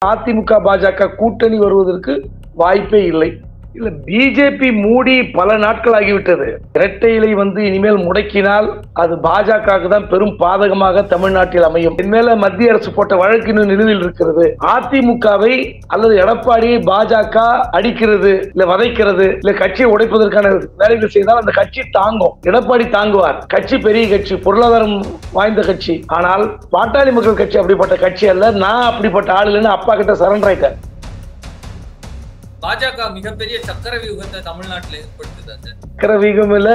அதிமுக பாஜக கூட்டணி வருவதற்கு வாய்ப்பே இல்லை. இல்ல பிஜேபி மூடி பல நாட்கள் ஆகிவிட்டது. இரட்டை இலை இனிமேல் முடக்கினால் அது பாஜகவுக்கு தான் பெரும் பாதகமாக தமிழ்நாட்டில் அமையும். இன்மேல மத்திய அரசு போட்ட வழக்கு இன்னும் நிலுவையில் இருக்கிறது. அதிமுகவை அல்லது எடப்பாடியை பாஜக அடிக்கிறது, இல்ல வதைக்கிறது, இல்ல கட்சியை உடைப்பதற்கான வேலைகள் செய்தால் அந்த கட்சி தாங்கும். எடப்பாடி தாங்குவார். கட்சி பெரிய கட்சி, பொருளாதாரம் வாய்ந்த கட்சி. ஆனால் பாட்டாளி மக்கள் கட்சி அப்படிப்பட்ட கட்சி அல்ல. நான் அப்படிப்பட்ட ஆள் இல்லைன்னு அப்பா கிட்ட சரண்டர் ஆயிட்டேன். பாஜக மிகப்பெரிய சக்கர வியூகத்தை தமிழ்நாட்டில் ஏற்படுத்துது. சக்கர வியூகம் இல்ல,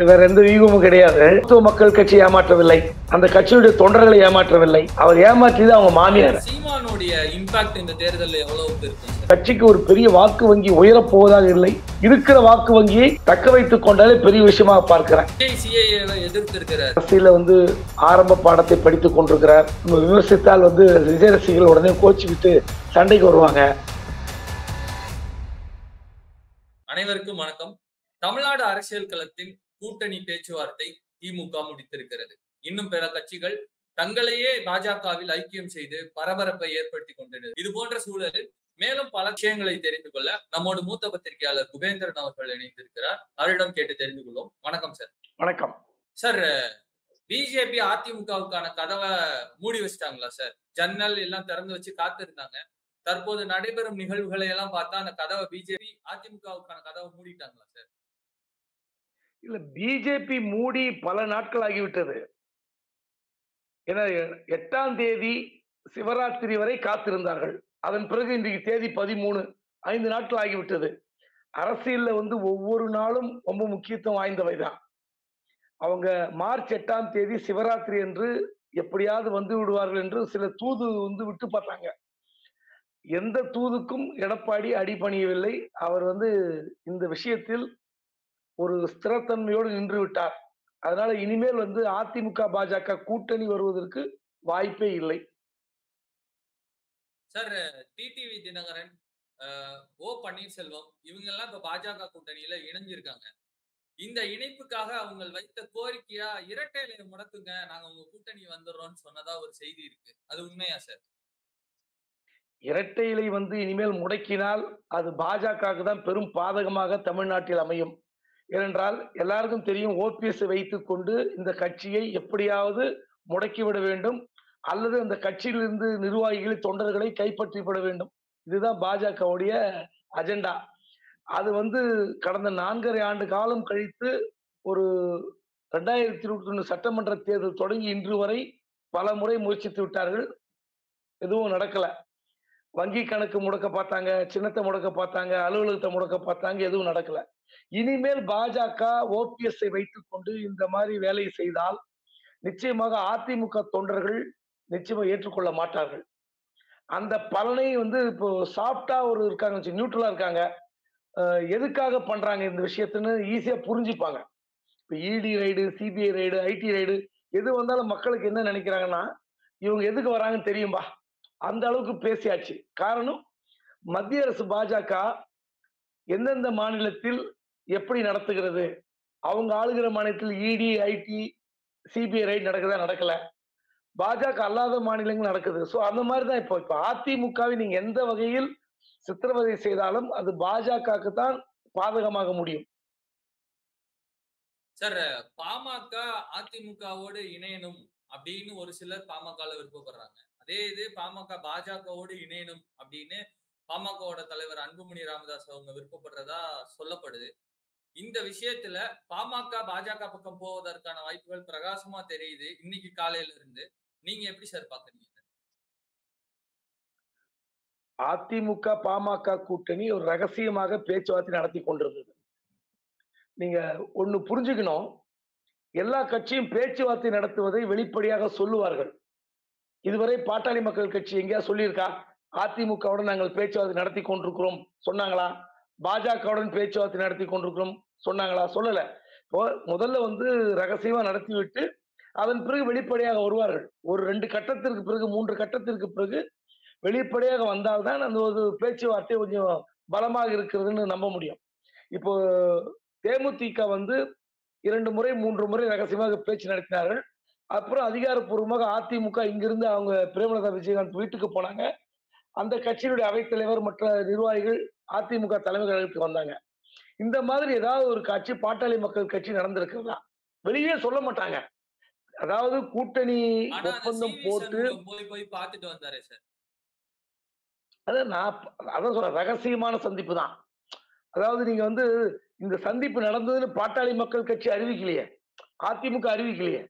வேற எந்த வியூகமும் கிடையாது. மக்கள் கட்சி ஏமாற்றவில்லை, அந்த கட்சியுடைய தொண்டர்களை ஏமாற்றவில்லை. அவர் ஏமாற்றியது அவங்க மாமியார். சீமானுடைய இம்பாக்ட் இந்த தேர்தலில் எவ்வளவு இருக்கு? கட்சிக்கு ஒரு பெரிய வாக்கு வங்கி உயரப் போவதாக இல்லை. இருக்கிற வாக்கு வங்கியை தக்க வைத்துக் கொண்டாலே பெரிய விஷயமாக பார்க்கிறேன். அரசியல ஆரம்ப பாடத்தை படித்துக் கொண்டிருக்கிறார். விமர்சித்தால் விஜய் ரசிகர்கள் உடனே கோச்சிக்கிட்டு சண்டைக்கு வருவாங்க. அனைவருக்கும் வணக்கம். தமிழ்நாடு அரசியல் களத்தில் கூட்டணி பேச்சுவார்த்தை திமுக முடித்திருக்கிறது. இன்னும் பிற கட்சிகள் தங்களையே பாஜகவில் ஐக்கியம் செய்து பரபரப்பை ஏற்படுத்தி கொண்டனர். இது போன்ற சூழலில் மேலும் பல விஷயங்களை தெரிந்து கொள்ள நம்மோடு மூத்த பத்திரிகையாளர் குபேந்திரன் அவர்கள் இணைந்திருக்கிறார். அவரிடம் கேட்டு தெரிந்து கொள்வோம். வணக்கம் சார். வணக்கம் சார். பிஜேபி அதிமுகவுக்கான கதவை மூடி வச்சிட்டாங்களா சார்? ஜன்னல் எல்லாம் திறந்து வச்சு காத்திருந்தாங்க. தற்போது நடைபெறும் நிகழ்வுகளை எல்லாம் பார்த்தா அந்த கதவை பிஜேபி அதிமுகவுக்கான கதவை மூடிட்டாங்களா சார்? இல்ல, பிஜேபி மூடி பல நாட்கள் ஆகிவிட்டது. ஏன்னா 8ஆம் தேதி சிவராத்திரி வரை காத்திருந்தார்கள். அதன் பிறகு இன்றைக்கு தேதி 13, 5 நாட்கள் ஆகிவிட்டது. அரசியல்ல ஒவ்வொரு நாளும் ரொம்ப முக்கியத்துவம் வாய்ந்தவைதான். அவங்க மார்ச் 8ஆம் தேதி சிவராத்திரி என்று எப்படியாவது வந்து விடுவார்கள் என்று சில தூது விட்டு பார்த்தாங்க. எந்த தூதுக்கும் எடப்பாடி அடிபணியவில்லை. அவர் இந்த விஷயத்தில் ஒரு ஸ்திரத்தன்மையோடு நின்று விட்டார். அதனால இனிமேல் அதிமுக பாஜக கூட்டணி வருவதற்கு வாய்ப்பே இல்லை. சார், டிடிவி தினகரன், ஓ பன்னீர்செல்வம் இவங்க எல்லாம் இப்ப பாஜக கூட்டணியில இணைஞ்சிருக்காங்க. இந்த இணைப்புக்காக அவங்க வைத்த கோரிக்கையா இரட்டை இலையை முடக்குங்க, நாங்க உங்க கூட்டணி வந்துடுறோம்னு சொன்னதா ஒரு செய்தி இருக்கு. அது உண்மையா சார்? இரட்டை இலை இனிமேல் முடக்கினால் அது பாஜகவுக்கு தான் பெரும் பாதகமாக தமிழ்நாட்டில் அமையும். ஏனென்றால் எல்லாருக்கும் தெரியும், ஓபிஎஸ் வைத்துக் கொண்டு இந்த கட்சியை எப்படியாவது முடக்கிவிட வேண்டும், அல்லது அந்த கட்சியிலிருந்து நிர்வாகிகளை, தொண்டர்களை கைப்பற்றிவிட வேண்டும். இதுதான் பாஜகவுடைய அஜெண்டா. அது கடந்த 4.5 ஆண்டு காலம் கழித்து ஒரு 2021 சட்டமன்ற தேர்தல் தொடங்கி இன்று வரை பல முறை முயற்சித்து விட்டார்கள். எதுவும் நடக்கல. வங்கி கணக்கு முடக்க பார்த்தாங்க, சின்னத்தை முடக்க பார்த்தாங்க, அலுவலகத்தை முடக்க பார்த்தாங்க, எதுவும் நடக்கல. இனிமேல் பாஜக ஓபிஎஸ்ஐ வைத்துக் கொண்டு இந்த மாதிரி வேலையை செய்தால் நிச்சயமாக அதிமுக தொண்டர்கள் நிச்சயமா ஏற்றுக்கொள்ள மாட்டார்கள். அந்த பலனை இப்போ சாஃப்டா ஒரு இருக்காங்க, நியூட்ரலா இருக்காங்க. எதுக்காக பண்றாங்க இந்த விஷயத்துன்னு ஈஸியா புரிஞ்சுப்பாங்க. இப்ப ED raid, CBI raid, IT raid எது வந்தாலும் மக்களுக்கு என்ன நினைக்கிறாங்கன்னா, இவங்க எதுக்கு வராங்கன்னு தெரியும்பா, அந்த அளவுக்கு பேசியாச்சு. காரணம், மத்திய அரசு பாஜக எந்தெந்த மாநிலத்தில் எப்படி நடத்துகிறது, அவங்க ஆளுகிற மாநிலத்தில் இடி, ஐடி, சிபிஐ ரைட் நடக்குதா, நடக்கல. பாஜக அல்லாத மாநிலங்கள் நடக்குது. சோ அந்த மாதிரிதான் இப்ப அதிமுகவை நீங்க எந்த வகையில் சித்திரவதை செய்தாலும் அது பாஜகவுக்கு தான் பாதகமாக முடியும். சார், பாமக அதிமுகவோடு இணையணும் அப்படின்னு ஒரு சிலர் பாமகல விருப்பப்படுறாங்க. அதே இது பாமக பாஜகவோடு இணையணும் அப்படின்னு பாமகவோட தலைவர் அன்புமணி ராமதாஸ் அவங்க விருப்பப்படுறதா சொல்லப்படுது. இந்த விஷயத்துல பாமக பாஜக பக்கம் போவதற்கான வாய்ப்புகள் பிரகாசமா தெரியுது இன்னைக்கு காலையில இருந்து. நீங்க எப்படி சார் பாக்குறீங்க? அதிமுக பாமக கூட்டணி ஒரு ரகசியமாக பேச்சுவார்த்தை நடத்தி கொண்டிருந்தது. நீங்க ஒண்ணு புரிஞ்சுக்கணும், எல்லா கட்சியும் பேச்சுவார்த்தை நடத்துவதை வெளிப்படையாக சொல்லுவார்கள். இதுவரை பாட்டாளி மக்கள் கட்சி எங்கேயா சொல்லியிருக்கா அதிமுகவுடன் நாங்கள் பேச்சுவார்த்தை நடத்தி கொண்டிருக்கிறோம் சொன்னாங்களா? பாஜகவுடன் பேச்சுவார்த்தை நடத்தி கொண்டிருக்கிறோம் சொன்னாங்களா? சொல்லல. இப்போ முதல்ல ரகசியமா நடத்தி விட்டு அதன் பிறகு வெளிப்படையாக வருவார்கள். ஒரு 2 கட்டத்திற்கு பிறகு, 3 கட்டத்திற்கு பிறகு வெளிப்படையாக வந்தால்தான் அந்த ஒரு பேச்சுவார்த்தை கொஞ்சம் பலமாக இருக்கிறதுன்னு நம்ப முடியும். இப்போ தேமுதிக 2 முறை 3 முறை ரகசியமாக பேச்சு நடத்தினார்கள். அப்புறம் அதிகாரப்பூர்வமாக அதிமுக இங்கிருந்து அவங்க பிரேமலதா விஜயகாந்த் வீட்டுக்கு போனாங்க. அந்த கட்சியினுடைய அவைத்தலைவர் மற்ற நிர்வாகிகள் அதிமுக தலைமை கழகத்துக்கு வந்தாங்க. இந்த மாதிரி ஏதாவது ஒரு காட்சி பாட்டாளி மக்கள் கட்சி நடந்திருக்கிறதா? வெளியே சொல்ல மாட்டாங்க. அதாவது கூட்டணி ஆனா அந்த ஒப்பந்தம் சி.வி. போட்டு சண்முகம் போய் பார்த்துட்டு வந்தாரே சார். அதான் நான் அதான் சொல்றேன். ரகசியமான சந்திப்பு தான். அதாவது நீங்க வந்து இந்த சந்திப்பு நடந்ததுன்னு பாட்டாளி மக்கள் கட்சி அறிவிக்கலையே. அதிமுக அறிவிக்கலையே.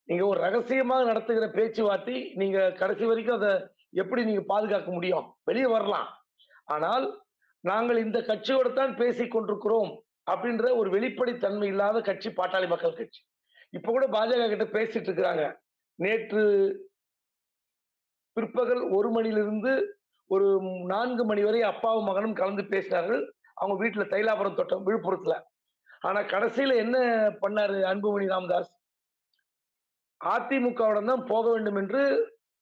நீங்க ஒரு ரகசியமாக நடத்துகிற பேச்சுவார்த்தை, நீங்க கடைசி வரைக்கும் அத எப்படி நீங்க பாதுகாக்க முடியும்? வெளிய வரலாம். ஆனால், நாங்கள் இந்த கட்சியோட தான் பேசிக் கொண்டிருக்கிறோம் அப்படின்ற ஒரு வெளிப்படைத்தன்மை இல்லாத கட்சி பாட்டாளி மக்கள் கட்சி. இப்ப கூட பாஜக கிட்ட பேசிட்டு இருக்கிறாங்க. நேற்று பிற்பகல் 1 மணியிலிருந்து ஒரு 4 மணி வரை அப்பாவும் மகனும் கலந்து பேசினார்கள். அவங்க வீட்ல தைலாபுரம் தோட்டம் விழுப்புரத்துல. ஆனா கடைசியில என்ன பண்ணாரு அன்புமணி ராமதாஸ்? அதிமுகவுடன் தான் போக வேண்டும் என்று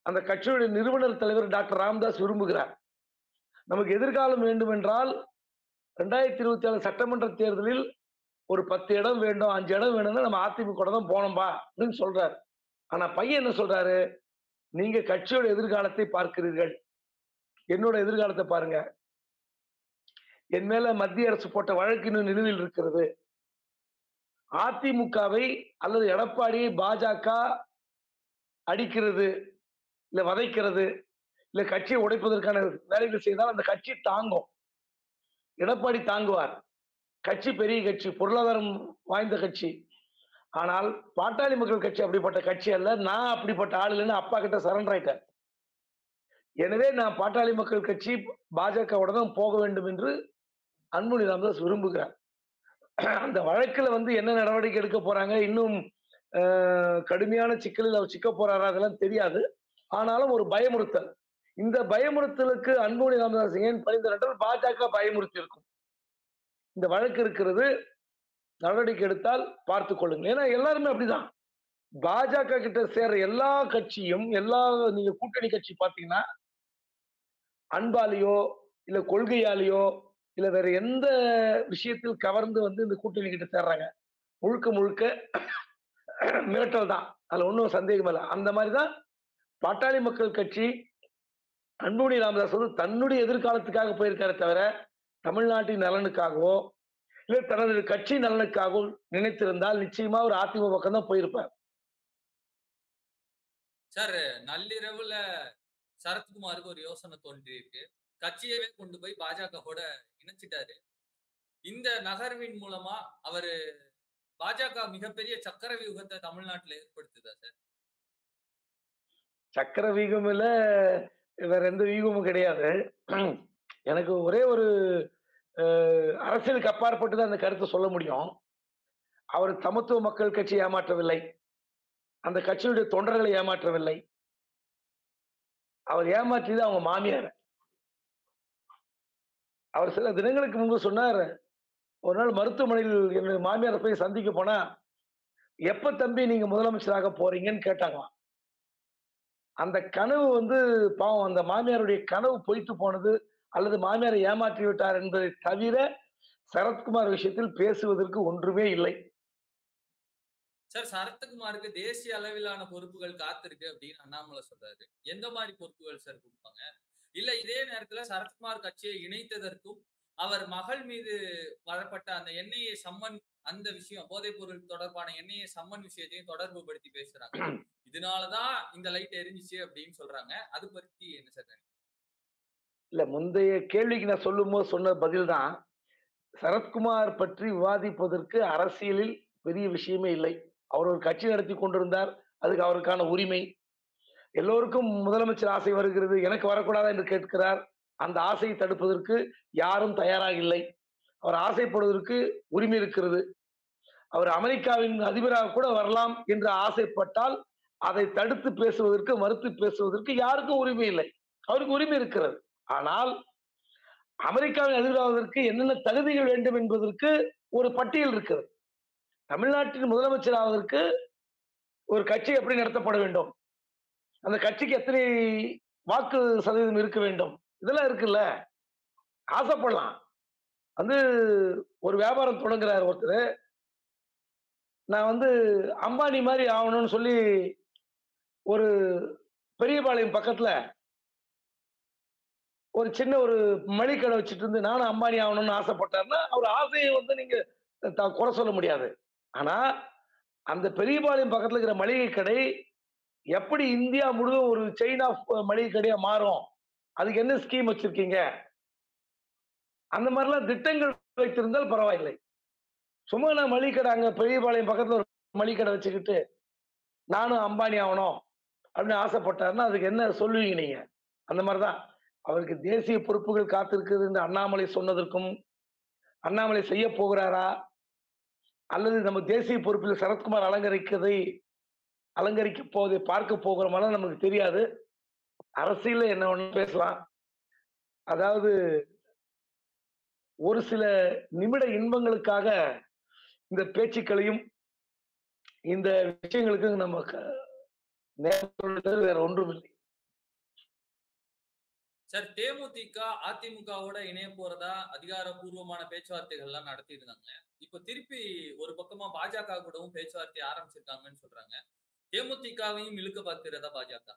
அந்த கட்சியுடைய நிறுவனர் தலைவர் டாக்டர் ராமதாஸ் விரும்புகிறார். நமக்கு எதிர்காலம் வேண்டும் என்றால் 2026 சட்டமன்ற தேர்தலில் ஒரு 10 இடம் வேண்டும், 5 இடம் வேணும்னா நம்ம அதிமுக தான் போனோம்பா அப்படின்னு சொல்றாரு. ஆனா பையன் என்ன சொல்றாரு? நீங்க கட்சியோட எதிர்காலத்தை பார்க்கிறீர்கள். என்னோட எதிர்காலத்தை பாருங்க. என் மேல மத்திய அரசு போட்ட வழக்கு இன்னும் நிலுவையில் இருக்கிறது. அதிமுகவை அல்லது எடப்பாடியை பாஜக அடிக்கிறது, இல்ல வதைக்கிறது, இல்ல கட்சியை உடைப்பதற்கான வேலைகள் செய்தால் அந்த கட்சி தாங்கும். எடப்பாடி தாங்குவார். கட்சி பெரிய கட்சி, பொருளாதாரம் வாய்ந்த கட்சி. ஆனால் பாட்டாளி மக்கள் கட்சி அப்படிப்பட்ட கட்சி அல்ல. நான் அப்படிப்பட்ட ஆள் இல்லைன்னு அப்பா கிட்ட சரண்டர் ஆயிட்டார். எனவே நான் பாட்டாளி மக்கள் கட்சி பாஜகவோட தான் போக வேண்டும் என்று அன்புமணி ராமதாஸ் விரும்புகிறார். அந்த வழக்குல வந்து என்ன நடவடிக்கை எடுக்க போறாங்க, இன்னும் கடுமையான சிக்கலில் அவர் சிக்க போறாரா அதெல்லாம் தெரியாது. ஆனாலும் ஒரு பயமுறுத்தல். இந்த பயமுறுத்தலுக்கு அன்புமணி ராமதாஸ் ஏன் பரிந்துரை என்றால் பாஜக பயமுறுத்தி இருக்கும். இந்த வழக்கு இருக்கிறது, நடவடிக்கை எடுத்தால் பார்த்துக் கொள்ளுங்கள். ஏன்னா எல்லாருமே அப்படிதான். பாஜக கிட்ட சேர்ற எல்லா கட்சியும், நீங்க கூட்டணி கட்சி பாத்தீங்கன்னா, அன்பாலேயோ, இல்ல கொள்கையாலேயோ, இல்ல வேற எந்த விஷயத்தில் கவர்ந்து வந்து இந்த கூட்டணி கிட்ட சேர்றாங்க. முழுக்க முழுக்க மிரட்டல் தான். அதுல ஒண்ணும் சந்தேகம் இல்ல. அந்த மாதிரி தான் பாட்டாளி மக்கள் கட்சி அன்புமணி ராமதாஸ் வந்து தன்னுடைய எதிர்காலத்துக்காக போயிருக்காரே தவிர, தமிழ்நாட்டின் நலனுக்காகவோ, இல்ல தனது கட்சி நலனுக்காகவோ நினைத்திருந்தால் நிச்சயமா ஒரு அதிமுக பக்கம் தான் போயிருப்பார். சார் நள்ளிரவுல சரத்குமாருக்கு ஒரு யோசனை தோன்றியிருக்கு. கட்சியவே கொண்டு போய் பாஜகவோட இணைச்சிட்டாரு. இந்த நகர்வின் மூலமா அவரு பாஜக மிகப்பெரிய சக்கர வியூகத்தை தமிழ்நாட்டுல ஏற்படுத்துதா சார்? சக்கர வியூகம் இல்ல, வேற எந்த வியூகமும் கிடையாது. எனக்கு ஒரே ஒரு அரசியலுக்கு அப்பாற்பட்டு தான் அந்த கருத்தை சொல்ல முடியும். அவர் சமத்துவ மக்கள் கட்சி ஏமாற்றவில்லை. அந்த கட்சியுடைய தொண்டர்களை ஏமாற்றவில்லை. அவர் ஏமாற்றியது அவங்க மாமியார். அவர் சில தினங்களுக்கு முன்பு சொன்னார், ஒரு நாள் மருத்துவமனையில் என்னுடைய மாமியாரை போய் சந்திக்க போனா, எப்ப தம்பி நீங்க முதலமைச்சராக போறீங்கன்னு கேட்டாங்களாம். அந்த கனவு வந்து பாவம் அந்த மாமியாருடைய கனவு பொய்த்து போனது, அல்லது மாமியாரை ஏமாற்றி விட்டார் என்பதை தவிர, சரத்குமார் விஷயத்தில் பேசுவதற்கு ஒன்றுமே இல்லை. சார் சரத்குமாருக்கு தேசிய அளவிலான பொறுப்புகள் காத்திருக்கு அப்படின்னு அண்ணாமலை சொல்றாரு. எந்த மாதிரி பொறுப்புகள் சார் கொடுப்பாங்க? இல்ல இதே நேரத்துல சரத்குமார் கட்சியை இணைத்ததற்கும், அவர் மகள் மீது வரப்பட்ட அந்த என்ஐஏ சம்மன் அந்த விஷயம் போதைப் பொருள் தொடர்பான என்ஐஏ சம்மன் விஷயத்தையும் தொடர்பு படுத்தி பேசுறாங்க. இதனாலதான் இந்த லைட் எரிஞ்சிச்சு அப்படின்னு சொல்றாங்க. அது பத்தி என்ன சார் நினைக்கிறீங்க? இல்ல முந்தைய கேள்விக்கு நான் சொல்லும்போது சொன்ன பதில் தான். சரத்குமார் பற்றி விவாதிப்பதற்கு அரசியலில் பெரிய விஷயமே இல்லை. அவர் ஒரு கட்சி நடத்தி கொண்டிருந்தார். அதுக்கு அவருக்கான உரிமை. எல்லோருக்கும் முதலமைச்சர் ஆசை வருகிறது. எனக்கு வரக்கூடாதா என்று கேட்கிறார். அந்த ஆசையை தடுப்பதற்கு யாரும் தயாராக இல்லை. அவர் ஆசைப்படுவதற்கு உரிமை இருக்கிறது. அவர் அமெரிக்காவின் அதிபராக கூட வரலாம் என்று ஆசைப்பட்டால், அதை தடுத்து பேசுவதற்கு, மறுத்து பேசுவதற்கு யாருக்கும் உரிமை இல்லை. அவருக்கு உரிமை இருக்கிறது. ஆனால் அமெரிக்காவின் அதிபராவதற்கு என்னென்ன தகுதிகள் வேண்டும் என்பதற்கு ஒரு பட்டியல் இருக்கிறது. தமிழ்நாட்டின் முதலமைச்சர் ஆவதற்கு ஒரு கட்சி எப்படி நடத்தப்பட வேண்டும், அந்த கட்சிக்கு எத்தனை வாக்கு சதவீதம் இருக்க வேண்டும், இதெல்லாம் இருக்குல்ல. ஆசைப்படலாம். வந்து ஒரு வியாபாரம் தொடங்குறாரு ஒருத்தர். நான் வந்து அம்பானி மாதிரி ஆகணும்னு சொல்லி ஒரு பெரியபாளையம் பக்கத்துல ஒரு சின்ன ஒரு மளிகை கடை வச்சுட்டு இருந்து நானும் அம்பானி ஆகணும்னு ஆசைப்பட்டாருன்னா, அவர் ஆசையை வந்து நீங்க குறை சொல்ல முடியாது. ஆனா, அந்த பெரியபாளையம் பக்கத்துல இருக்கிற மளிகை கடை எப்படி இந்தியா முழுவதும் ஒரு செயின் ஆஃப் மளிகை கடையா மாறும்? அதுக்கு என்ன ஸ்கீம் வச்சிருக்கீங்க? அந்த மாரிலாம் திட்டங்கள் வைத்திருந்தால் பரவாயில்லை. சும்மா நான் மளிகை கடை அங்க பெரியபாளையம் பக்கத்துல ஒரு மளிகை கடை வச்சுக்கிட்டு, நானும் அம்பானி ஆவணும் அப்படின்னு ஆசைப்பட்டாருன்னா, அதுக்கு என்ன சொல்லுவீங்க நீங்க? அந்த மாரி தான். அவருக்கு தேசிய பொறுப்புகள் காத்திருக்குது என்று அண்ணாமலை சொன்னதற்கும், அண்ணாமலை செய்யப் போகிறாரா? அல்லது நம்ம தேசிய பொறுப்பில் சரத்குமார் அலங்கரிக்கப் போவதை பார்க்கப் போகிறோமான்னு நமக்கு தெரியாது. அரசியல்ல என்ன வேணா பேசலாம். அதாவது ஒரு சில நிமிட இன்பங்களுக்காக இந்த பேச்சுக்களையும், இந்த விஷயங்களுக்கு நம்ம நேரம் வேற ஒன்றும் இல்லை. சார், தேமுதிக அதிமுகவோட இணைய போறதா அதிகாரப்பூர்வமான பேச்சுவார்த்தைகள்லாம் நடத்திட்டு இருந்தாங்க. இப்ப திருப்பி ஒரு பக்கமா பாஜக கூடவும் பேச்சுவார்த்தை ஆரம்பிச்சிருக்காங்கன்னு சொல்றாங்க. தேமுதிகவையும் இழுக்க பார்க்கிறதா பாஜக?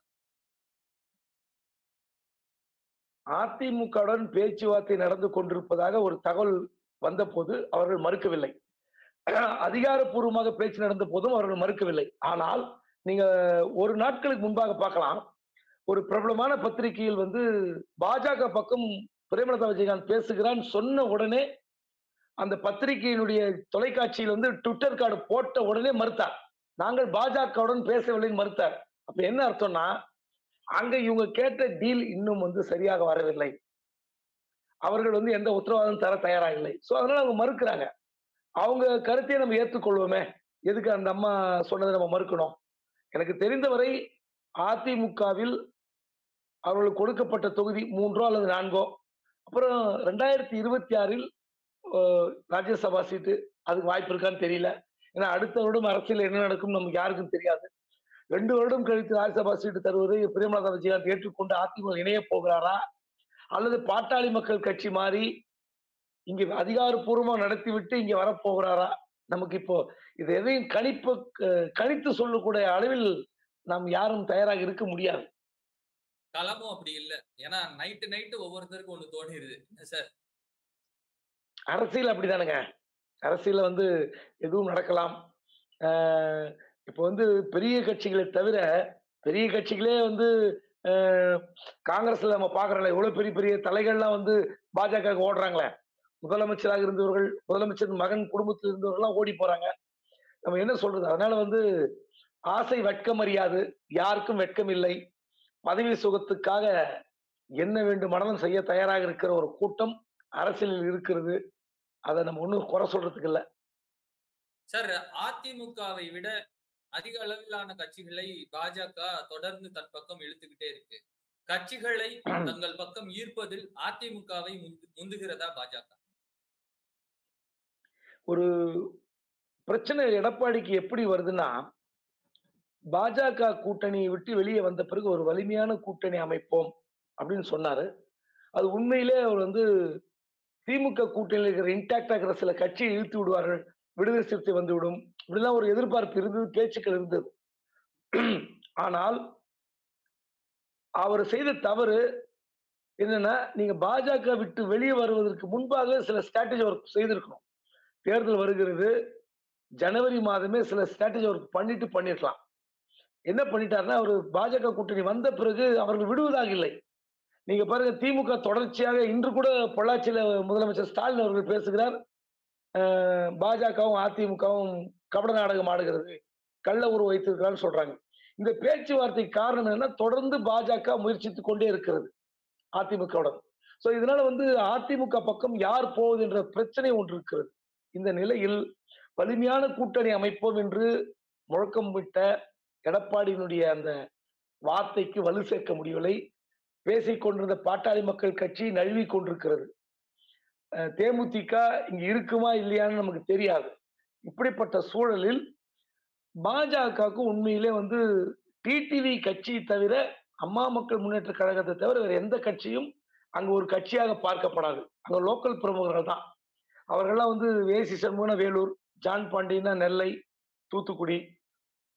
அதிமுகவுடன் பேச்சுவார்த்தை நடந்து கொண்டிருப்பதாக ஒரு தகவல் வந்தபோது அவர்கள் மறுக்கவில்லை. அதிகாரப்பூர்வமாக பேச்சு நடந்த போதும் அவர்கள் மறுக்கவில்லை. ஆனால் நீங்க ஒரு நாட்களுக்கு முன்பாக பார்க்கலாம். ஒரு பிரபலமான பத்திரிகையில் வந்து பாஜக பக்கம் பிரேமலதா விஜயகாந்த் பேசுகிறான்னு சொன்ன உடனே அந்த பத்திரிகையினுடைய தொலைக்காட்சியில் வந்து ட்விட்டர் கார்டு போட்ட உடனே மறுத்தார். நாங்கள் பாஜகவுடன் பேசவில்லைன்னு மறுத்தார். அப்ப என்ன அர்த்தம்னா, அங்க இவங்க கேட்ட டீல் இன்னும் வந்து சரியாக வரவில்லை. அவர்கள் வந்து எந்த உத்தரவாதம் தர தயாரா இல்லை. சோ அதனால அவங்க மறுக்கிறாங்க. அவங்க கருத்தையே நம்ம ஏற்றுக்கொள்வோமே. எதுக்கு அந்த அம்மா சொன்னதை நம்ம மறுக்கணும்? எனக்கு தெரிந்தவரை அதிமுகவில் அவர்களுக்கு கொடுக்கப்பட்ட தொகுதி 3 அல்லது 4 அப்புறம் 2026ல் ராஜ்யசபா சீட்டு அதுக்கு வாய்ப்பு இருக்கான்னு தெரியல. ஏன்னா அடுத்த வருடம் அரசியல் என்ன நடக்கும் நமக்கு யாருக்கும் தெரியாது. 2 வருடம் கழித்து ராஜ்யசபா சீட்டு தருவதை பிரேமலதா விஜயகாந்த் ஏற்றுக்கொண்டு அதிமுக இணைய போகிறாரா? அல்லது பாட்டாளி மக்கள் கட்சி மாறி இங்க அதிகாரப்பூர்வமா நடத்திவிட்டு இங்க வரப்போகிறாரா? நமக்கு இப்போ இது எதையும் கணித்து சொல்லக்கூடிய அளவில் நாம் யாரும் தயாராக இருக்க முடியாது. களமும் அப்படி இல்ல. ஏன்னா நைட்டு ஒவ்வொருத்தருக்கும் ஒண்ணு தோணிருது. என்ன சார்? அரசியல் அப்படிதானங்க. அரசியல்ல வந்து எதுவும் நடக்கலாம். அ இப்ப வந்து பெரிய கட்சிகளை தவிர, பெரிய கட்சிகளே வந்து அ காங்கிரஸ்ல நம்ம பார்க்கிறோம்ல, எவ்வளவு பெரிய பெரிய தலைகள்லாம் வந்து பாஜகவுக்கு ஓடுறாங்களே. முதலமைச்சராக இருந்தவர்கள், முதலமைச்சர் மகன் குடும்பத்தில் இருந்தவர்கள்லாம் ஓடி போறாங்க. நம்ம என்ன சொல்றது? அதனால வந்து ஆசை வெட்கம் அறியாது. யாருக்கும் வெட்கம் இல்லை. பதவி சுகத்துக்காக என்ன வேண்டுமானாலும் செய்ய தயாராக இருக்கிற ஒரு கூட்டம் அரசியலில் இருக்கிறது. அத நம்ம ஒண்ணும் குறை சொல்றதுக்கு இல்ல. சார், அதிமுகவை விட அதிக அளவிலான கட்சிகளை பாஜக தொடர்ந்து தன் பக்கம் இழுத்துக்கிட்டே இருக்கு. கட்சிகளை தங்கள் பக்கம் ஈர்ப்பதில் அதிமுகவை முந்துகிறதா பாஜக? ஒரு பிரச்சனை எடப்பாடிக்கு எப்படி வருதுன்னா, பாஜக கூட்டணியை விட்டு வெளியே வந்த பிறகு ஒரு வலிமையான கூட்டணி அமைப்போம் அப்படின்னு சொன்னாரு. அது உண்மையிலே அவர் வந்து திமுக கூட்டணியில் இருக்கிற இன்டாக்டா இருக்கிற சில கட்சியை இழுத்து விடுவார்கள். விடுதலை சிறுத்தை வந்துவிடும். இப்படிலாம் ஒரு எதிர்பார்ப்பு இருந்தது, பேச்சுக்கள் இருந்தது. ஆனால் அவர் செய்த தவறு என்னன்னா, நீங்க பாஜக விட்டு வெளியே வருவதற்கு முன்பாக சில ஸ்ட்ராட்டஜி ஒர்க் செய்திருக்கணும். தேர்தல் வருகிறது. ஜனவரி மாதமே சில ஸ்ட்ராட்டஜி ஒர்க் பண்ணிருக்கலாம். என்ன பண்ணிட்டாருன்னா, அவரு பாஜக கூட்டணி வந்த பிறகு அவர்கள் விடுவதாக இல்லை. நீங்க பாருங்க திமுக தொடர்ச்சியாக இன்று கூட பொள்ளாச்சியில முதலமைச்சர் ஸ்டாலின் அவர்கள் பேசுகிறார். பாஜகவும் அதிமுகவும் கபட நாடகம் ஆடுகிறது. கள்ள உறவு வைத்திருக்கிறான்னு சொல்றாங்க. இந்த பேச்சுவார்த்தைக்கு காரணம் என்னன்னா, தொடர்ந்து பாஜக முயற்சித்துக் கொண்டே இருக்கிறது அதிமுகவுடன். சோ இதனால வந்து அதிமுக பக்கம் யார் போவது என்ற பிரச்சனை ஒன்று இருக்கிறது. இந்த நிலையில் வலிமையான கூட்டணி அமைப்போம் என்று முழக்கம் விட்ட எடப்பாடியினுடைய அந்த வார்த்தைக்கு வலு சேர்க்க முடியவில்லை. பேசிக் கொண்டிருந்த பாட்டாளி மக்கள் கட்சி நழுவிக் கொண்டிருக்கிறது. தேமுதிக இங்க இருக்குமா இல்லையான்னு நமக்கு தெரியாது. இப்படிப்பட்ட சூழலில் பாஜகவுக்கு உண்மையிலே வந்து டிடிவி கட்சி தவிர அம்மா மக்கள் முன்னேற்ற கழகத்தை தவிர வேற எந்த கட்சியும் அங்க ஒரு கட்சியாக பார்க்கப்படாது. அங்க லோக்கல் பிரமுகர்கள் தான். அவர்கள்லாம் வந்து ஏசி சண்முகனா வேலூர், ஜான் பாண்டியன்னா நெல்லை, தூத்துக்குடி,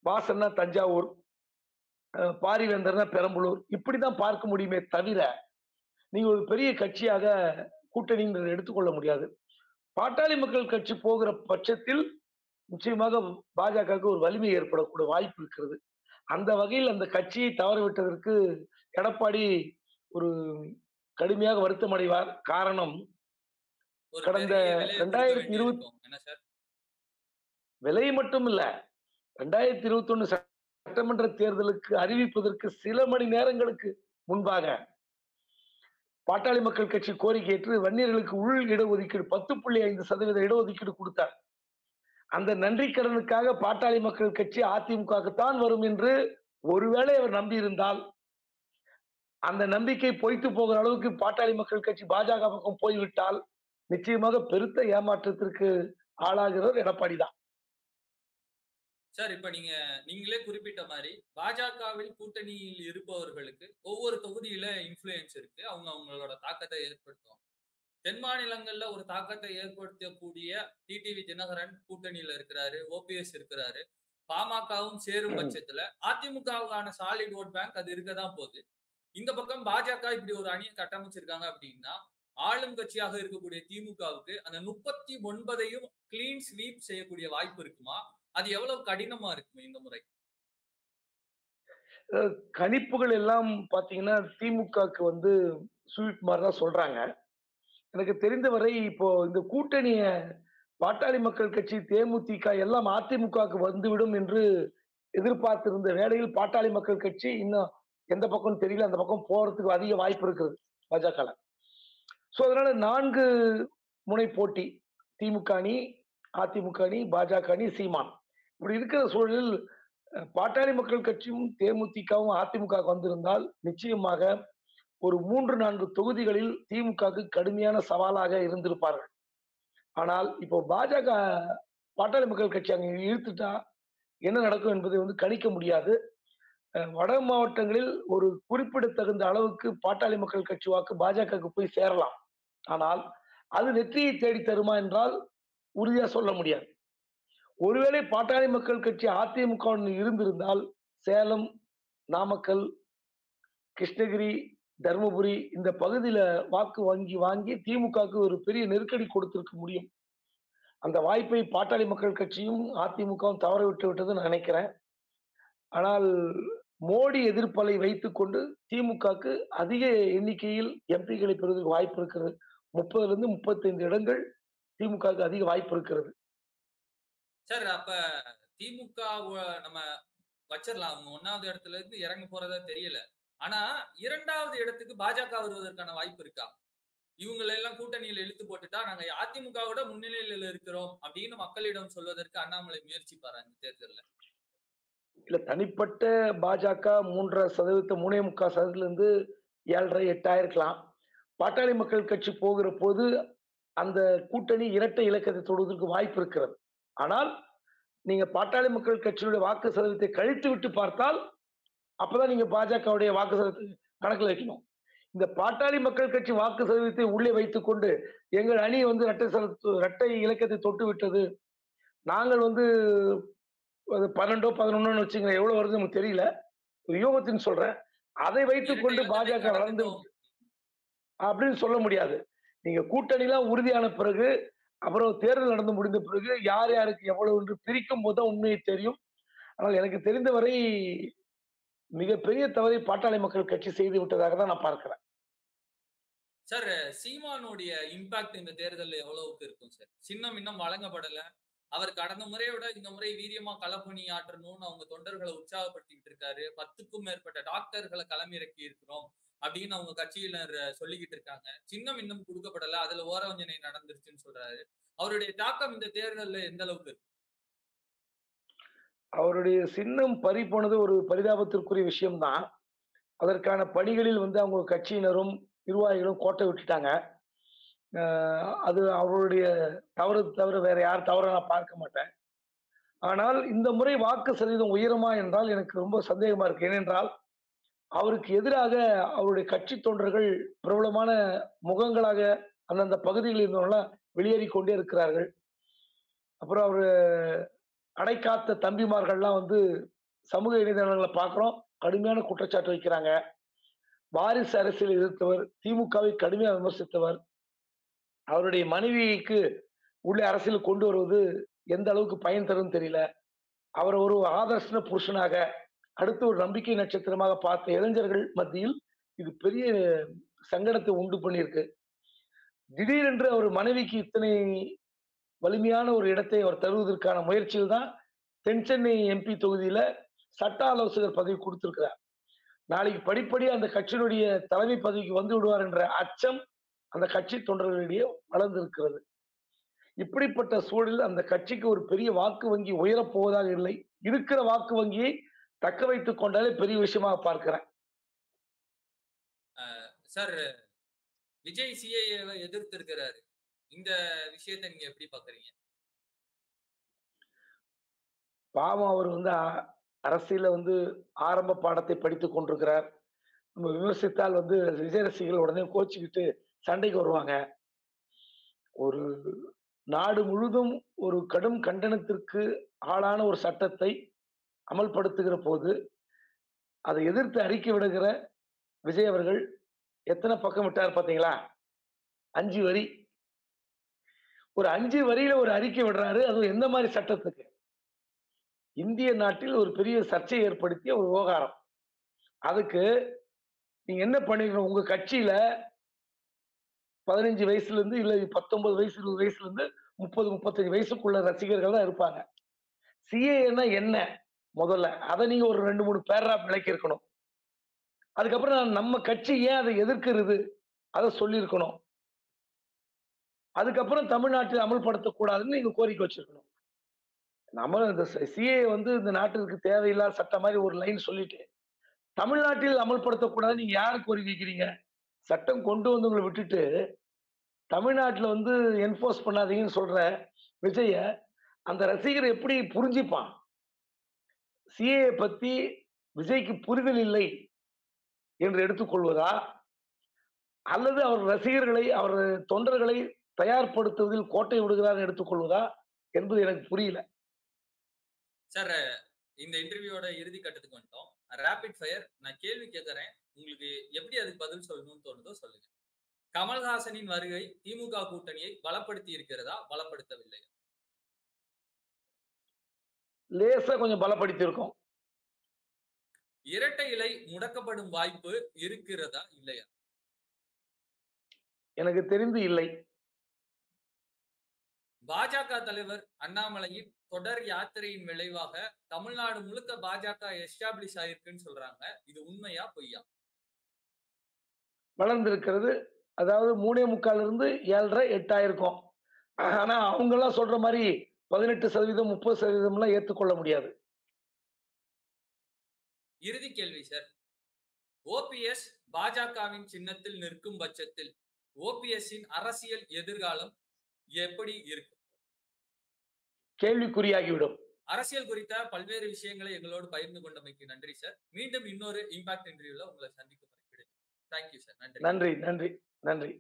வாசன்னா தஞ்சாவூர், பாரிவேந்தர்னா பெரம்பலூர் இப்படிதான் பார்க்க முடியுமே தவிர நீங்க ஒரு பெரிய கட்சியாக கூட்டணிங்கிறத எடுத்துக்கொள்ள முடியாது. பாட்டாளி மக்கள் கட்சி போகிற பட்சத்தில் நிச்சயமாக பாஜகவுக்கு ஒரு வலிமை ஏற்படக்கூடிய வாய்ப்பு இருக்கிறது. அந்த வகையில் அந்த கட்சியை தவறவிட்டதற்கு எடப்பாடி ஒரு கடுமையாக வருத்தம் அடைவார். காரணம் ஒரு கடந்த பெரிய விலைய குடுக்க 2020 வேண்டியிருக்கும். என்ன சார்? விலை மட்டும் இல்ல. 2021 சட்டமன்ற தேர்தலுக்கு அறிவிப்பதற்கு சில மணி நேரங்களுக்கு முன்பாக பாட்டாளி மக்கள் கட்சி கோரிக்கை ஏற்று வன்னியர்களுக்கு உள் இடஒதுக்கீடு 10.5% இடஒதுக்கீடு கொடுத்தார். அந்த நன்றி கடனுக்காக பாட்டாளி மக்கள் கட்சி அதிமுகவுக்குத்தான் வரும் என்று ஒருவேளை அவர் நம்பியிருந்தால், அந்த நம்பிக்கை பொய்த்து போகிற அளவுக்கு பாட்டாளி மக்கள் கட்சி பாஜக பக்கம் போய்விட்டால், நிச்சயமாக பெருத்த ஏமாற்றத்திற்கு ஆளாகிறவர் எடப்பாடி தான். சார் இப்ப நீங்களே குறிப்பிட்ட மாரி, பாஜகவில் கூட்டணியில் இருப்பவர்களுக்கு ஒவ்வொரு தொகுதியில இன்ஃப்ளூயன்ஸ் இருக்கு. அவங்க அவங்களோட தாக்கத்த ஏற்படுத்துவாங்க. தென் மாநிலங்கள்ல ஒரு தாக்கத்தை ஏற்படுத்தக்கூடிய டிடிவி தினகரன் கூட்டணியில இருக்கிறாரு. ஓபிஎஸ் இருக்கிறாரு. பாமகவும் சேரும் பட்சத்துல அதிமுகவுக்கான சாலிட் ஓட் பேங்க் அது இருக்கதான் போகுது. இந்த பக்கம் பாஜக இப்படி ஒரு அணியை கட்டமைச்சிருக்காங்க அப்படின்னா, ஆளும் கட்சியாக இருக்கக்கூடிய திமுகவுக்கு அந்த 39யும் கிளீன் ஸ்வீப் செய்யக்கூடிய வாய்ப்பு இருக்குமா? அது எவ்வளவு கடினமா இருக்கும் இந்த முறை? கணிப்புகள் எல்லாம் பார்த்தீங்கன்னா, திமுகவுக்கு வந்து ஸ்வீப் மாரி தான் சொல்றாங்க. எனக்கு தெரிந்தவரை இப்போ இந்த கூட்டணிய பாட்டாளி மக்கள் கட்சி, தேமுதிக எல்லாம் அதிமுகவுக்கு வந்துவிடும் என்று எதிர்பார்த்திருந்த வேளையில் பாட்டாளி மக்கள் கட்சி இன்னும் எந்த பக்கம்னு தெரியல. அந்த பக்கம் போறதுக்கு அதிக வாய்ப்பு இருக்குது பாஜகல. அதனால 4 முனை போட்டி. திமுக அணி, அதிமுக அணி, பாஜக அணி, சீமான். இப்படி இருக்கிற சூழலில் பாட்டாளி மக்கள் கட்சியும், தேமுதிகவும் அதிமுகவுக்கு வந்திருந்தால் நிச்சயமாக ஒரு 3, 4 தொகுதிகளில் திமுகவுக்கு கடுமையான சவாலாக இருந்திருப்பார்கள். ஆனால் இப்போ பாஜக பாட்டாளி மக்கள் கட்சி அங்க இழுத்துட்டா என்ன நடக்கும் என்பதை வந்து கணிக்க முடியாது. வட மாவட்டங்களில் ஒரு குறிப்பிடத்தகுந்த அளவுக்கு பாட்டாளி மக்கள் கட்சி வாக்கு பாஜகவுக்கு போய் சேரலாம். ஆனால் அது வெற்றியை தேடி தருமா என்றால் உறுதியா சொல்ல முடியாது. ஒருவேளை பாட்டாளி மக்கள் கட்சி அதிமுக இருந்திருந்தால் சேலம், நாமக்கல், கிருஷ்ணகிரி, தர்மபுரி இந்த பகுதியில வாக்கு வாங்கி திமுகவுக்கு ஒரு பெரிய நெருக்கடி கொடுத்திருக்க முடியும். அந்த வாய்ப்பை பாட்டாளி மக்கள் கட்சியும், அதிமுகவும் தவற விட்டு விட்டது நான் நினைக்கிறேன். ஆனால் மோடி எதிர்ப்பலை வைத்துக்கொண்டு திமுகவுக்கு அதிக எண்ணிக்கையில் எம்பிக்களை பெறுவதற்கு வாய்ப்பு இருக்கிறது. 30லிருந்து 35 இடங்கள் திமுகவுக்கு அதிக வாய்ப்பு இருக்கிறது. சார் அப்ப திமுக நம்ம வச்சிரலாம். அவங்க 1வது இடத்துல இருந்து இறங்க போறதா தெரியல. ஆனா 2வது இடத்துக்கு பாஜக வருவதற்கான வாய்ப்பு இருக்கா? இவங்களை எல்லாம் கூட்டணியில இழுத்து போட்டுட்டா நாங்க அதிமுகவோட முன்னிலையில இருக்கிறோம் அப்படின்னு மக்களிடம் சொல்வதற்கு அண்ணாமலை முயற்சிப்பாரா இந்த தேர்தல்ல? இல்ல தனிப்பட்ட பாஜக 3.5%, 3.25%லிருந்து 7.5, 8 ஆயிருக்கலாம். பாட்டாளி மக்கள் கட்சி போகிற போது அந்த கூட்டணி இரட்டை இலக்கத்தை தொடுவதற்கு வாய்ப்பு இருக்கிறது. ஆனால் நீங்க பாட்டாளி மக்கள் கட்சியுடைய வாக்கு சதவீதத்தை கழித்து விட்டு பார்த்தால், அப்பதான் நீங்க பாஜகவுடைய வாக்கு சதவீதத்தை கணக்குல வைக்கணும். இந்த பாட்டாளி மக்கள் கட்சி வாக்கு சதவீதத்தை உள்ளே வைத்துக் கொண்டு, எங்கள் அணி வந்து இரட்டை இலக்கத்தை தொட்டு விட்டது. நாங்கள் வந்து அது 12, 11ன்னு வச்சுக்கங்க. எவ்வளவு வருதுன்னு நமக்கு தெரியல. ஒரு யூகத்தின்னு சொல்றேன். அதை வைத்துக் இரட்டை கொண்டு இலக்கத்தை பாஜக வளர்ந்து கடந்துட்டோம். அப்படின்னு சொல்ல முடியாது. நீங்க கூட்டணிலாம் உறுதியான பிறகு, அப்புறம் தேர்தல் நடந்து முடிந்த பிறகு யார் யாருக்கு எவ்வளவு என்று பிரிக்கும் போது தான் உண்மை தெரியும். ஆனால் எனக்கு தெரிந்தவரை மிகப்பெரிய தவறை பாட்டாளி மக்கள் கட்சி செய்து விட்டதாக தான் நான் பார்க்கிறேன். சார் சீமானுடைய இம்பாக்ட் இந்த தேர்தல்ல எவ்வளவுக்கு இருக்கும் சார்? சின்னம் இன்னும் வழங்கப்படல. அவர் கடந்த முறைய விட இந்த முறை வீரியமா களப்பணி ஆற்றணும்னு அவங்க தொண்டர்களை உற்சாகப்படுத்திக்கிட்டு இருக்காரு. 10க்கும் மேற்பட்ட டாக்டர்களை களமிறக்கி இருக்கிறோம் அப்படின்னு அவங்க கட்சியினர் சொல்லிக்கிட்டு இருக்காங்க. சின்னம் இன்னும் கொடுக்கப்படல. அதுல ஓரவஞ்சனை நடந்துருச்சுன்னு சொல்றாரு. அவருடைய தாக்கம் இந்த தேர்தல்ல எந்த அளவுக்கு இருக்கு? அவருடைய சின்னம் பறி போனது ஒரு பரிதாபத்திற்குரிய விஷயம் தான். அதற்கான பணிகளில் வந்து அவங்க கட்சியினரும், நிர்வாகிகளும் கோட்டை விட்டுட்டாங்க. அது அவருடைய தவறு தவிர வேற யார் தவற நான் பார்க்க மாட்டேன். ஆனால் இந்த முறை வாக்கு சதவீதம் உயருமா என்றால் எனக்கு ரொம்ப சந்தேகமா இருக்கு. ஏனென்றால் அவருக்கு எதிராக அவருடைய கட்சி தொண்டர்கள் பிரபலமான முகங்களாக அந்தந்த பகுதிகளில் இருந்தவங்கலாம் வெளியேறிக் கொண்டே இருக்கிறார்கள். அப்புறம் அவரு அடைக்காத்த தம்பிமார்கள்லாம் வந்து சமூக இணையதளங்கள பார்க்கிறோம். கடுமையான குற்றச்சாட்டு வைக்கிறாங்க. வாரிசு அரசியல் எதிர்த்தவர், திமுகவை கடுமையா விமர்சித்தவர். அவருடைய மனைவிக்கு உள்ளே அரசியல் கொண்டு வருவது எந்த அளவுக்கு பயன் தரும்னு தெரியல. அவர ஒரு ஆதர்ஷ புருஷனாக, அடுத்து ஒரு நம்பிக்கை நட்சத்திரமாக பார்த்த இளைஞர்கள் மத்தியில் இது பெரிய சங்கடத்தை உண்டு பண்ணியிருக்கு. திடீரென்று அவர் மனைவிக்கு இத்தனை வலிமையான ஒரு இடத்தை அவர் தருவதற்கான முயற்சியில் தான் தென் சென்னை எம்பி தொகுதியில சட்ட ஆலோசகர் பதவி குடுத்திருக்கிறார். நாளைக்கு படிப்படியா அந்த கட்சியினுடைய தலைமை பதவிக்கு வந்து விடுவார் என்ற அச்சம் அந்த கட்சி தொண்டர்களிடையே வளர்ந்திருக்கிறது. இப்படிப்பட்ட சூழலில் அந்த கட்சிக்கு ஒரு பெரிய வாக்கு வங்கி உயரப் போவதாக இல்லை. இருக்கிற வாக்கு வங்கியை தக்க வைத்துக் கொண்டாலே பெரிய விஷயமாக பார்க்கிறேன். சார், விஜய் சிஏஏவை எதிர்த்து இருக்கிறாரு. இந்த விஷயத்தை நீங்க எப்படி பாக்குறீங்க? பாவம் அவர் வந்து அரசியல வந்து ஆரம்ப பாடத்தை படித்துக் கொண்டிருக்கிறார். நம்ம விமர்சித்தால் வந்து விஜய் ரசிகர்கள் உடனே கோச்சுக்கிட்டு சண்டைக்கு வருவாங்க. ஒரு நாடு முழுதும் ஒரு கடும் கண்டனத்திற்கு ஆளான ஒரு சட்டத்தை அமல்படுத்துகிற போது, அதை எதிர்த்து அறிக்கை விடுகிற விஜய் அவர்கள் எத்தனை பக்கம் விட்டார் பார்த்தீங்களா? 5 வரி. ஒரு 5 வரியில ஒரு அறிக்கை விடுறாரு. அதுவும் எந்த மாரி சட்டத்துக்கு? இந்திய நாட்டில் ஒரு பெரிய சர்ச்சையை ஏற்படுத்திய ஒரு விவகாரம். அதுக்கு நீங்க என்ன பண்ணிருக்கணும்? உங்க கட்சியில 15 வயசுலேருந்து இல்ல 19 வயசு, 20 வயசுலேருந்து 30, 35 வயசுக்குள்ள ரசிகர்கள் தான் இருப்பாங்க. சிஏஏன்னா என்ன? முதல்ல அத நீங்க ஒரு 2, 3 பேராகிராஃப் விளக்கியிருக்கணும். அதுக்கப்புறம் நம்ம கட்சி ஏன் அதை எதிர்க்கிறது? அத சொல்லியிருக்கணும். அதுக்கப்புறம் தமிழ்நாட்டில் அமல்படுத்தக்கூடாதுன்னு நீங்க கோரிக்கை வச்சிருக்கணும். நம்ம இந்த சிஏஏ வந்து இந்த நாட்டிற்கு தேவையில்லாத சட்டம் மாரி ஒரு லைன் சொல்லிட்டு, தமிழ்நாட்டில் அமல்படுத்தக்கூடாதுன்னு நீங்க யாருக்கு கோரிக்கை வைக்கிறீங்க? சட்டம் கொண்டு வந்தவங்கள விட்டுட்டு, தமிழ்நாட்டுல வந்து என்ஃபோர்ஸ் பண்ணாதீங்கன்னு சொல்ற விஜய, அந்த ரசிகர் எப்படி புரிஞ்சுப்பான்? சிஏஏ பத்தி விஜய்க்கு புரிதல் இல்லை என்று எடுத்துக்கொள்வதா? அல்லது அவர் ரசிகர்களை, அவர் தொண்டர்களை தயார்படுத்துவதில் கோட்டை விடுகிறார் எடுத்துக்கொள்வதா? என்பது எனக்கு புரியல. சார், இந்த இன்டர்வியூவோட இறுதி கட்டத்துக்கு வந்துட்டோம். Rapid fire. நான் கேள்வி கேட்கிறேன். உங்களுக்கு எப்படி அதுக்கு பதில் சொல்லணும்னு தோணுதோ சொல்லுங்க. கமல்ஹாசனின் வருகை திமுக கூட்டணியை பலப்படுத்தி இருக்கிறதா? பலப்படுத்தவில்லையா? லேசா கொஞ்சம் பலப்படுத்தி இருக்கோம். இரட்டை இலை முடக்கப்படும் வாய்ப்பு இருக்கிறதா? இல்லையா? எனக்கு தெரிந்து இல்லை. பாஜக தலைவர் அண்ணாமலையின் தொடர் யாத்திரையின் விளைவாக தமிழ்நாடு முழுக்க பாஜக எஸ்டாப்ளிஷ் ஆயிருக்குன்னு சொல்றாங்க. இது உண்மையா பொய்யா? வளர்ந்திருக்கிறது. அதாவது 3.25 இருந்து 7.5, 8 ஆயிருக்கும். ஆனா அவங்கலாம் சொல்ற மாரி 18%, 30% ஏத்துக்கொள்ள முடியாது. இறுதி கேள்வி சார். ஓபிஎஸ் பாஜகவின் சின்னத்தில் நிற்கும் பட்சத்தில் ஓபிஎஸ்ஸின் அரசியல் எதிர்காலம் எப்படி இருக்கும்? கேள்விக்குறியாகிவிடும். அரசியல் குறித்த பல்வேறு விஷயங்களை எங்களோடு பகிர்ந்து கொண்டமைக்கு நன்றி சார். மீண்டும் இன்னொரு இம்பாக்ட் இன்டர்வியூல உங்களை சந்திக்கும் வரை விடைபெறுகிறேன். Thank you sir. நன்றி. நன்றி, நன்றி, நன்றி.